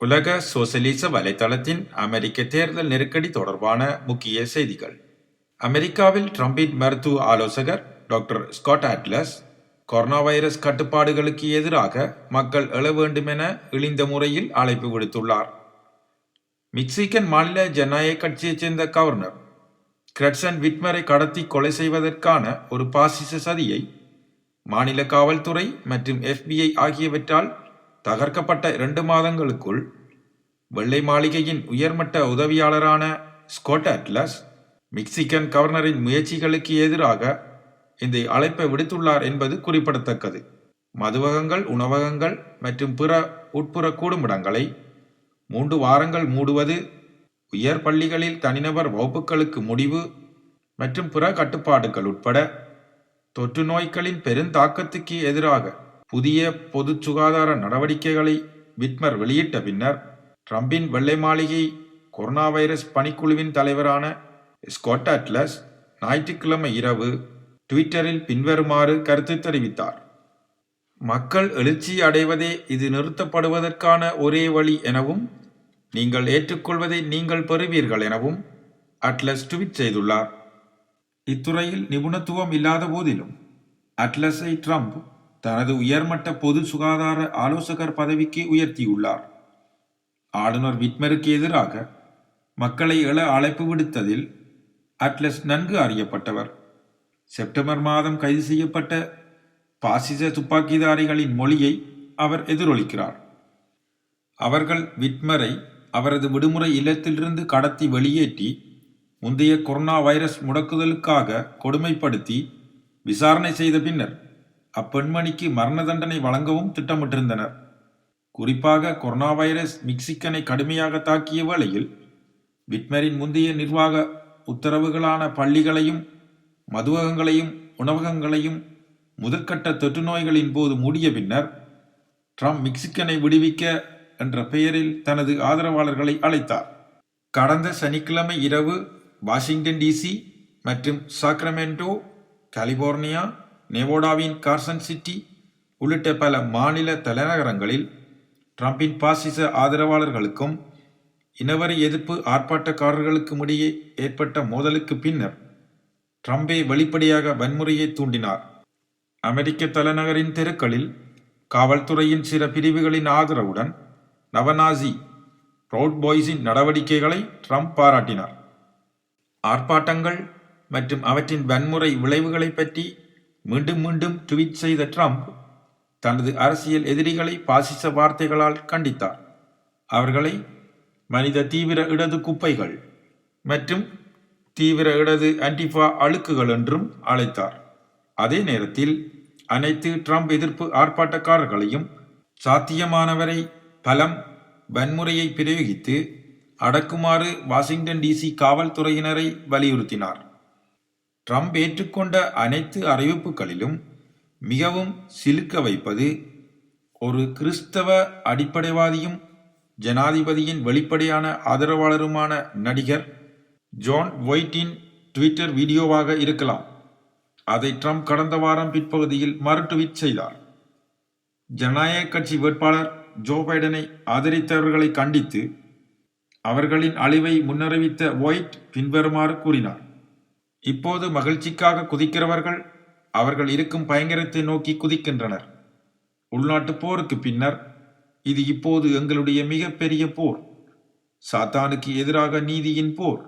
உலக சோசலிச வலைத்தளத்தின் அமெரிக்க தேர்தல் நெருக்கடி தொடர்பான முக்கிய செய்திகள். அமெரிக்காவில் ட்ரம்பின் மருத்துவ ஆலோசகர் doctor Scott Atlas corona virus கட்டுப்பாடுகளுக்கு எதிராக மக்கள் எழ வேண்டுமென இழிந்த முறையில் அழைப்பு விடுத்துள்ளார். மெக்சிகன் மாநில ஜனநாயக கட்சியைச் சேர்ந்த கவர்னர் கிரட்சன் விட்மரை கடத்தி கொலை செய்வதற்கான ஒரு பாசிச சதியை மாநில காவல்துறை மற்றும் FBI ஆகியவற்றால் தகர்க்கப்பட்ட 2 மாதங்களுக்குள் வெள்ளை மாளிகையின் உயர்மட்ட உதவியாளரான ஸ்காட் அட்லஸ் மெக்சிகன் கவர்னரின் முயற்சிகளுக்கு எதிராக இந்த அழைப்பை விடுத்துள்ளார் என்பது குறிப்பிடத்தக்கது. மதுவகங்கள், உணவகங்கள் மற்றும் பிற உட்புற கூடுமிடங்களை 3 வாரங்கள் மூடுவது, உயர் பள்ளிகளில் தனிநபர் வகுப்புகளுக்கு முடிவு மற்றும் பிற கட்டுப்பாடுகள் உட்பட தொற்று நோய்களின் பெருந்தாக்கத்துக்கு எதிராக புதிய பொது சுகாதார நடவடிக்கைகளை விட்மர் வெளியிட்ட பின்னர் ட்ரம்பின் வெள்ளை மாளிகை கொரோனா வைரஸ் பணிக்குழுவின் தலைவரான ஸ்காட் அட்லஸ் ஞாயிற்றுக்கிழமை இரவு ட்விட்டரில் பின்வருமாறு கருத்து தெரிவித்தார். மக்கள் எழுச்சி அடைவதே இது நிறுத்தப்படுவதற்கான ஒரே வழி எனவும் நீங்கள் ஏற்றுக்கொள்வதை நீங்கள் பெறுவீர்கள் எனவும் அட்லஸ் ட்வீட் செய்துள்ளார். இத்துறையில் நிபுணத்துவம் இல்லாத போதிலும் அட்லஸை ட்ரம்ப் தனது உயர்மட்ட பொது சுகாதார ஆலோசகர் பதவிக்கு உயர்த்தியுள்ளார். ஆளுநர் விட்மருக்கு எதிராக மக்களை எழ அழைப்பு விடுத்ததில் அட்லஸ் நன்கு அறியப்பட்டவர். செப்டம்பர் மாதம் கைது செய்யப்பட்ட பாசிச துப்பாக்கிதாரிகளின் மொழியை அவர் எதிரொலிக்கிறார். அவர்கள் விட்மரை அவரது விடுமுறை இல்லத்திலிருந்து கடத்தி வெளியேற்றி முந்தைய கொரோனா வைரஸ் முடக்குதலுக்காக கொடுமைப்படுத்தி விசாரணை செய்த பின்னர் அப்பெண்மணிக்கு மரண தண்டனை வழங்கவும் திட்டமிட்டிருந்தனர். குறிப்பாக கொரோனா வைரஸ் மெக்சிகனை கடுமையாக தாக்கிய வேளையில் விட்மரின் முந்தைய நிர்வாக உத்தரவுகளான பள்ளிகளையும் மதுவகங்களையும் உணவகங்களையும் முதற்கட்ட தொற்று நோய்களின் போது மூடிய பின்னர் ட்ரம்ப் மெக்சிகனை விடுவிக்க என்ற பெயரில் தனது ஆதரவாளர்களை அழைத்தார். கடந்த சனிக்கிழமை இரவு வாஷிங்டன் DC மற்றும் சாக்ரமெண்டோ, கலிபோர்னியா, நெவாடாவின் கார்சன் சிட்டி உள்ளிட்ட பல மாநில தலைநகரங்களில் ட்ரம்பின் பாசிச ஆதரவாளர்களுக்கும் இனவரி எதிர்ப்பு ஆர்ப்பாட்டக்காரர்களுக்கும் இடையே ஏற்பட்ட மோதலுக்கு பின்னர் ட்ரம்பே வெளிப்படையாக வன்முறையை தூண்டினார். அமெரிக்க தலைநகரின் தெருக்களில் காவல்துறையின் சில பிரிவுகளின் ஆதரவுடன் நவநாசி ப்ரௌட் பாய்ஸின் நடவடிக்கைகளை ட்ரம்ப் பாராட்டினார். ஆர்ப்பாட்டங்கள் மற்றும் அவற்றின் வன்முறை விளைவுகளை பற்றி மீண்டும் மீண்டும் ட்வீட் செய்த ட்ரம்ப் தனது அரசியல் எதிரிகளை பாசிச வார்த்தைகளால் கண்டித்தார். அவர்களை மனித தீவிர இடது குப்பைகள் மற்றும் தீவிர இடது ஆன்டிஃபா அழுக்குகள் என்றும் அழைத்தார். அதே நேரத்தில் அனைத்து ட்ரம்ப் எதிர்ப்பு ஆர்ப்பாட்டக்காரர்களையும் சாத்தியமானவரை பலம், வன்முறையை பிரயோகித்து அடக்குமாறு வாஷிங்டன் DC காவல்துறையினரை வலியுறுத்தினார். ட்ரம்ப் ஏற்றுக்கொண்ட அனைத்து அறிவிப்புகளிலும் மிகவும் சிலிர்க்க வைப்பது ஒரு கிறிஸ்தவ அடிப்படைவாதியும் ஜனாதிபதியின் வெளிப்படையான ஆதரவாளருமான நடிகர் ஜான் ஒயிட்டின் ட்விட்டர் வீடியோவாக இருக்கலாம். அதை ட்ரம்ப் கடந்த வாரம் பிற்பகுதியில் மறுட்வீட் செய்தார். ஜனநாயக கட்சி வேட்பாளர் ஜோ பைடனை ஆதரித்தவர்களை கண்டித்து அவர்களின் அழிவை முன்னறிவித்த ஒயிட் பின்வருமாறு கூறினார். இப்போது மகிழ்ச்சிக்காக குதிக்கிறவர்கள் அவர்கள் இருக்கும் பயங்கரத்தை நோக்கி குதிக்கின்றனர். உள்நாட்டு போருக்கு பின்னர் இது இப்போது எங்களுடைய மிகப்பெரிய போர், சாத்தானுக்கு எதிராக நீதியின் போர்.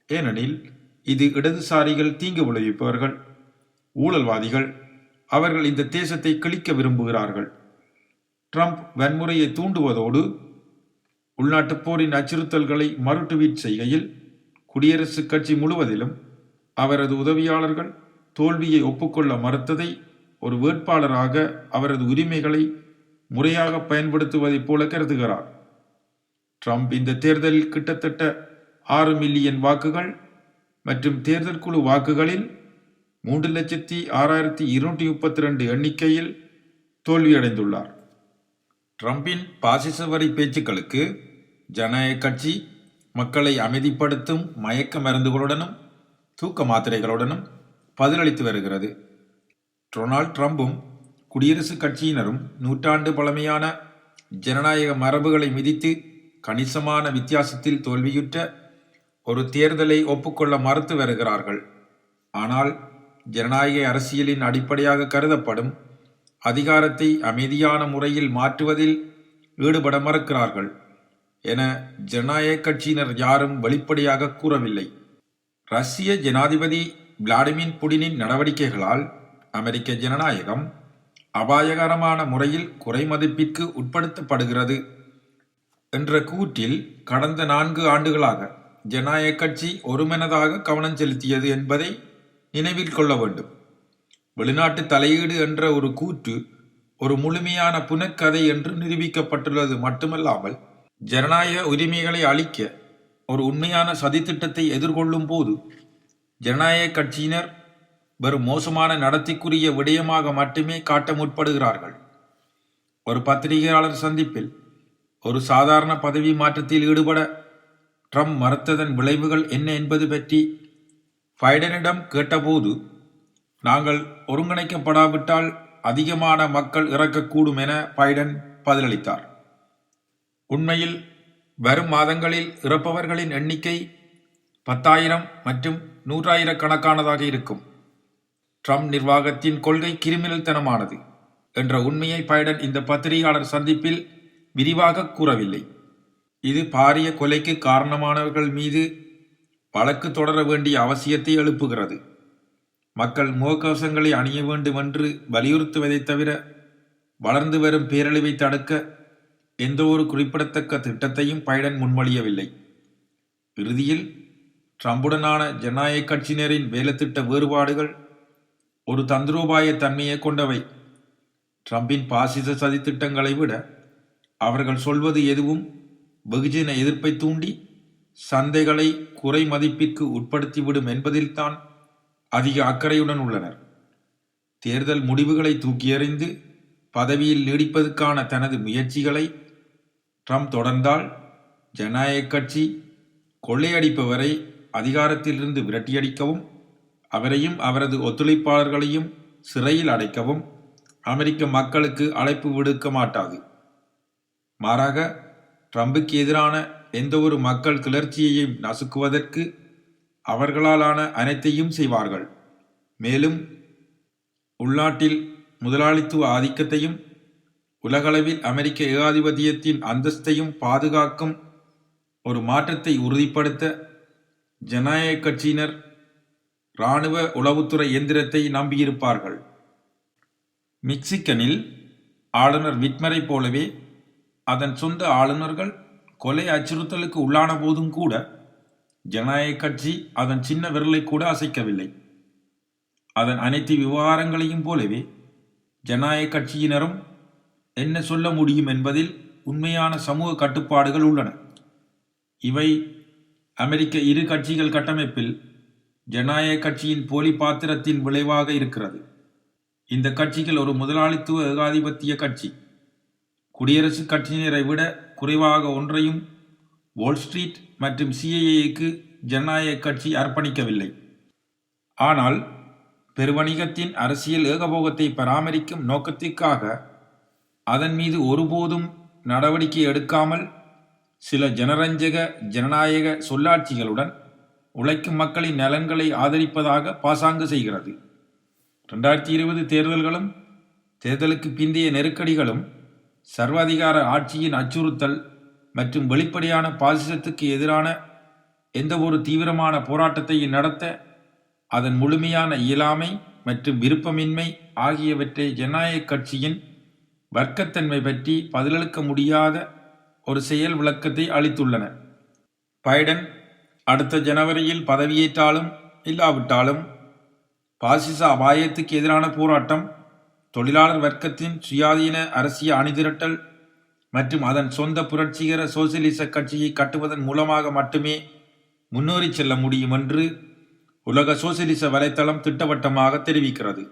ஏனெனில் இது இடதுசாரிகள், தீங்கு விளைவிப்பவர்கள், ஊழல்வாதிகள். அவர்கள் இந்த தேசத்தை கிழிக்க விரும்புகிறார்கள். ட்ரம்ப் வன்முறையை தூண்டுவதோடு உள்நாட்டு போரின் அச்சுறுத்தல்களை மறுட்வீட் செய்கையில் குடியரசுக் கட்சி முழுவதிலும் அவரது உதவியாளர்கள் தோல்வியை ஒப்புக்கொள்ள மறுத்ததை ஒரு வேட்பாளராக அவரது உரிமைகளை முறையாக பயன்படுத்துவதைப் போல கருதுகிறார். ட்ரம்ப் இந்த தேர்தலில் கிட்டத்தட்ட 6 மில்லியன் வாக்குகள் மற்றும் தேர்தல் குழு வாக்குகளில் 3,6232 எண்ணிக்கையில் தோல்வியடைந்துள்ளார். ட்ரம்பின் பாசிச வரி பேச்சுக்களுக்கு ஜனநாயக கட்சி மக்களை அமைதிப்படுத்தும் மயக்க மருந்துகளுடனும் தூக்க மாத்திரைகளுடனும் பதிலளித்து வருகிறது. டொனால்ட் ட்ரம்பும் குடியரசுக் கட்சியினரும் நூற்றாண்டு பழமையான ஜனநாயக மரபுகளை மிதித்து கணிசமான வித்தியாசத்தில் தோல்வியுற்ற ஒரு தேர்தலை ஒப்புக்கொள்ள மறுத்து வருகிறார்கள். ஆனால் ஜனநாயக அரசியலின் அடிப்படையாக கருதப்படும் அதிகாரத்தை அமைதியான முறையில் மாற்றுவதில் ஈடுபட மறுக்கிறார்கள் என ஜனநாயக கட்சியினர் யாரும் வெளிப்படையாக கூறவில்லை. ரஷ்ய ஜனாதிபதி விளாடிமிர் புடினின் நடவடிக்கைகளால் அமெரிக்க ஜனநாயகம் அபாயகரமான முறையில் குறைமதிப்பிற்கு உட்படுத்தப்படுகிறது என்ற கூற்றில் கடந்த 4 ஆண்டுகளாக ஜனநாயக கட்சி ஒருமனதாக கவனம் செலுத்தியது என்பதை நினைவில் கொள்ள வேண்டும். வெளிநாட்டு தலையீடு என்ற ஒரு கூற்று ஒரு முழுமையான புனர்கதை என்று நிரூபிக்கப்பட்டுள்ளது மட்டுமல்லாமல், ஜனநாயக உரிமைகளை அளிக்க ஒரு உண்மையான சதித்திட்டத்தை எதிர்கொள்ளும் போது ஜனநாயக கட்சியினர் வெறும் மோசமான நடத்திக்குரிய விடயமாக மட்டுமே காட்ட முற்படுகிறார்கள். ஒரு பத்திரிகையாளர் சந்திப்பில் ஒரு சாதாரண பதவி மாற்றத்தில் ஈடுபட ட்ரம்ப் மறுத்ததன் விளைவுகள் என்ன என்பது பற்றி பைடனிடம் கேட்டபோது, நாங்கள் ஒருங்கிணைக்கப்படாவிட்டால் அதிகமான மக்கள் இறக்கக்கூடும் என பைடன் பதிலளித்தார். உண்மையில் வரும் மாதங்களில் இறப்பவர்களின் எண்ணிக்கை 10,000 மற்றும் 100,000 கணக்கானதாக இருக்கும். ட்ரம்ப் நிர்வாகத்தின் கொள்கை கிரிமினல்தனமானது என்ற உண்மையை பைடன் இந்த பத்திரிகையாளர் சந்திப்பில் விரிவாக கூறவில்லை. இது பாரிய கொலைக்கு காரணமானவர்கள் மீது வழக்கு தொடர வேண்டிய அவசியத்தை எழுப்புகிறது. மக்கள் முகக்கவசங்களை அணிய வேண்டும் என்று வலியுறுத்துவதை தவிர வளர்ந்து வரும் பேரழிவை தடுக்க எந்த ஒரு குறிப்பிடத்தக்க திட்டத்தையும் பைடன் முன்மொழியவில்லை. இறுதியில் ட்ரம்புடனான ஜனநாயக கட்சியினரின் வேலைத்திட்ட வேறுபாடுகள் ஒரு தந்திரோபாய தன்மையை கொண்டவை. ட்ரம்பின் பாசிச சதித்திட்டங்களை விட அவர்கள் சொல்வது எதுவும் வெகுஜன எதிர்ப்பை தூண்டி சந்தைகளை குறை மதிப்பிற்கு உட்படுத்திவிடும் என்பதில்தான் அதிக அக்கறையுடன் உள்ளனர். தேர்தல் முடிவுகளை தூக்கி எறிந்து பதவியில் நீடிப்பதற்கான தனது முயற்சிகளை ட்ரம்ப் தொடர்ந்தால் ஜனநாயக கட்சி கொள்ளையடிப்பவரை அதிகாரத்திலிருந்து விரட்டியடிக்கவும் அவரையும் அவரது ஒத்துழைப்பாளர்களையும் சிறையில் அடைக்கவும் அமெரிக்க மக்களுக்கு அழைப்பு விடுக்க மாட்டாது. மாறாக ட்ரம்புக்கு எதிரான எந்த ஒரு மக்கள் கிளர்ச்சியையும் நசுக்குவதற்கு அவர்களாலான அனைத்தையும் செய்வார்கள். மேலும் உள்நாட்டில் முதலாளித்துவ ஆதிக்கத்தையும் உலகளவில் அமெரிக்க ஏகாதிபத்தியத்தின் அந்தஸ்தையும் பாதுகாக்கும் ஒரு மாற்றத்தை உறுதிப்படுத்த ஜனநாயக கட்சியினர் இராணுவ உளவுத்துறை இயந்திரத்தை நம்பியிருப்பார்கள். மிக்சிகனில் ஆளுநர் விட்மரை போலவே அதன் சொந்த ஆளுநர்கள் கொலை அச்சுறுத்தலுக்கு உள்ளான போதும் கூட ஜனநாயக கட்சி அதன் சின்ன விரலை கூட அசைக்கவில்லை. அதன் அனைத்து விவகாரங்களையும் போலவே ஜனநாயக கட்சியினரும் என்ன சொல்ல முடியும் என்பதில் உண்மையான சமூக கட்டுப்பாடுகள் உள்ளன. இவை அமெரிக்க இரு கட்சிகள் கட்டமைப்பில் ஜனநாயக கட்சியின் போலி பாத்திரத்தின் விளைவாக இருக்கிறது. இந்த கட்சிகள் ஒரு முதலாளித்துவ ஏகாதிபத்திய கட்சி. குடியரசுக் கட்சியினரை விட குறைவாக ஒன்றையும் வால் ஸ்ட்ரீட் மற்றும் சிஐஏக்கு ஜனநாயக கட்சி அர்ப்பணிக்கவில்லை. ஆனால் பெருவணிகத்தின் அரசியல் ஏகபோகத்தை பராமரிக்கும் நோக்கத்திற்காக அதன் மீது ஒருபோதும் நடவடிக்கை எடுக்காமல் சில ஜனரஞ்சக ஜனநாயக சொல்லாட்சிகளுடன் உழைக்கும் மக்களின் நலன்களை ஆதரிப்பதாக பாசாங்கு செய்கிறது. 2020 தேர்தல்களும் தேர்தலுக்கு பிந்தைய நெருக்கடிகளும் சர்வாதிகார ஆட்சியின் அச்சுறுத்தல் மற்றும் வெளிப்படையான பாசிசத்துக்கு எதிரான எந்த ஒரு தீவிரமான போராட்டத்தை நடத்த அதன் முழுமையான இயலாமை மற்றும் விருப்பமின்மை ஆகியவற்றை ஜனநாயக கட்சியின் வர்க்கத்தன்மை பற்றி பதிலளிக்க முடியாத ஒரு செயல் விளக்கத்தை அளித்துள்ளன. பைடன் அடுத்த ஜனவரியில் பதவியேற்றாலும் இல்லாவிட்டாலும் பாசிச அபாயத்துக்கு எதிரான போராட்டம், தொழிலாளர் வர்க்கத்தின் சுயாதீன அரசியல் அணிதிரட்டல் மற்றும் அதன் சொந்த புரட்சிகர சோசியலிச கட்சியை கட்டுவதன் மூலமாக மட்டுமே முன்னேறி செல்ல முடியும் என்று உலக சோசியலிச வலைத்தளம் திட்டவட்டமாக தெரிவிக்கிறது.